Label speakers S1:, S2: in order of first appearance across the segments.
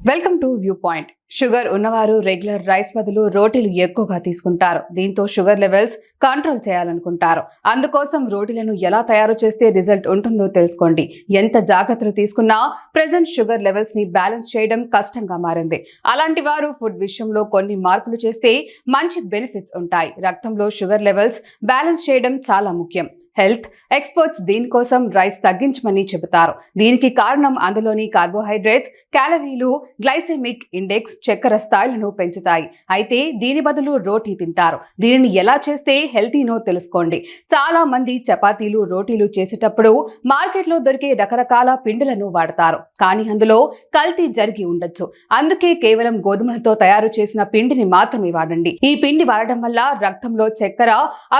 S1: Welcome to view point. Sugar ఉన్నవారు regular rice బదులు రోటీలు ఎక్కువగా తీసుకుంటారు. దీంతో షుగర్ లెవెల్స్ కంట్రోల్ చేయాలనుకుంటారు. అందుకోసం రోటీలను ఎలా తయారు చేస్తే రిజల్ట్ ఉంటుందో తెలుసుకోండి. ఎంత జాగ్రత్తలు తీసుకున్నా ప్రెజెంట్ షుగర్ లెవెల్స్ ని బ్యాలెన్స్ చేయడం కష్టంగా మారింది. అలాంటి వారు ఫుడ్ విషయంలో కొన్ని మార్పులు చేస్తే మంచి బెనిఫిట్స్ ఉంటాయి. రక్తంలో షుగర్ లెవెల్స్ బ్యాలెన్స్ చేయడం చాలా ముఖ్యం. హెల్త్ ఎక్స్పర్ట్స్ దీనికోసం రైస్ తగ్గించమని చెబుతారు. దీనికి కారణం అందులోని కార్బోహైడ్రేట్స్, క్యాలరీలు, గ్లైసెమిక్ ఇండెక్స్, చక్కెర స్థాయిలను పెంచుతాయి. అయితే దీని బదులు రోటీ తింటారు. దీనిని ఎలా చేస్తే హెల్తీనో తెలుసుకోండి. చాలా మంది చపాతీలు, రోటీలు చేసేటప్పుడు మార్కెట్లో దొరికే రకరకాల పిండిలను వాడతారు. కానీ అందులో కల్తీ జరిగి ఉండొచ్చు. అందుకే కేవలం గోధుమలతో తయారు చేసిన పిండిని మాత్రమే వాడండి. ఈ పిండి వాడడం వల్ల రక్తంలో చక్కెర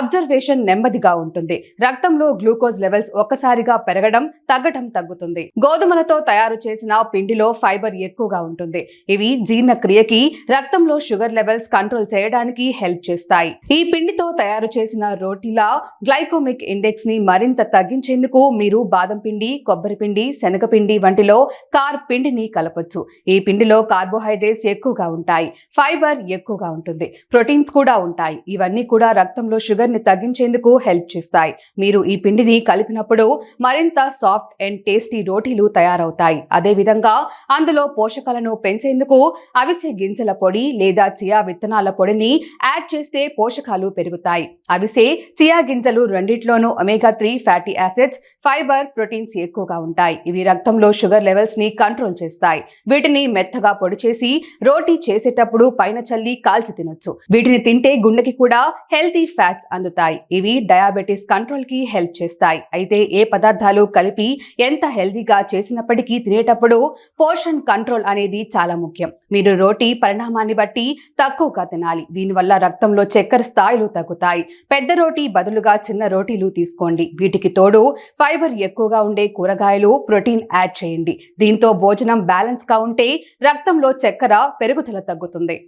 S1: అబ్జర్వేషన్ నెమ్మదిగా ఉంటుంది. రక్తంలో గ్లూకోజ్ లెవెల్స్ ఒక్కసారిగా పెరగడం, తగ్గడం తగ్గుతుంది. గోధుమలతో తయారు చేసిన పిండిలో ఫైబర్ ఎక్కువగా ఉంటుంది. ఇవి జీర్ణక్రియకి, రక్తంలో షుగర్ లెవెల్స్ కంట్రోల్ చేయడానికి హెల్ప్ చేస్తాయి. ఈ పిండితో తయారు చేసిన రోటీల గ్లైకోమిక్ ఇండెక్స్ ని మరింత తగ్గించేందుకు మీరు బాదం పిండి, కొబ్బరి పిండి, శనగపిండి వంటిలో కార్బ్ పిండిని కలపొచ్చు. ఈ పిండిలో కార్బోహైడ్రేట్స్ ఎక్కువగా ఉంటాయి, ఫైబర్ ఎక్కువగా ఉంటుంది, ప్రోటీన్స్ కూడా ఉంటాయి. ఇవన్నీ కూడా రక్తంలో షుగర్ ని తగ్గించేందుకు హెల్ప్ చేస్తాయి. మీరు ఈ పిండిని కలిపినప్పుడు మరింత సాఫ్ట్ అండ్ టేస్టీ రోటీలు తయారవుతాయి. అదే విధంగా అందులో పోషకాలను పెంచేందుకు అవిసె గింజల పొడి లేదా చియా విత్తనాల పొడిని యాడ్ చేస్తే పోషకాలు పెరుగుతాయి. అవిసె, చియా గింజలు రెండిట్లోనూ omega 3 fatty acids, fibre, proteins ఎక్కువగా ఉంటాయి. ఇవి రక్తంలో షుగర్ లెవెల్స్ ని కంట్రోల్ చేస్తాయి. వీటిని మెత్తగా పొడి చేసి రోటీ చేసేటప్పుడు పైన చల్లి కాల్చి తినొచ్చు. వీటిని తింటే గుండెకి కూడా హెల్తీ ఫ్యాట్స్ అందుతాయి. ఇవి డయాబెటిస్ కంట్రోల్ కి హెల్ప్ చేస్తాయి. అయితే ఏ పదార్థాలు కలిపి ఎంత హెల్తీగా చేసినప్పటికీ తినేటప్పుడు పోర్షన్ కంట్రోల్ అనేది చాలా ముఖ్యం. మీరు రోటీ పరిణామాన్ని బట్టి తక్కువగా తినాలి. దీనివల్ల రక్తంలో చక్కెర స్థాయిలు తగ్గుతాయి. పెద్ద రోటీ బదులుగా చిన్న రోటీలు తీసుకోండి. వీటికి తోడు ఫైబర్ ఎక్కువగా ఉండే కూరగాయలు, ప్రోటీన్ యాడ్ చేయండి. దీంతో భోజనం బ్యాలెన్స్ గా ఉంటే రక్తంలో చక్కెర పెరుగుదల తగ్గుతుంది.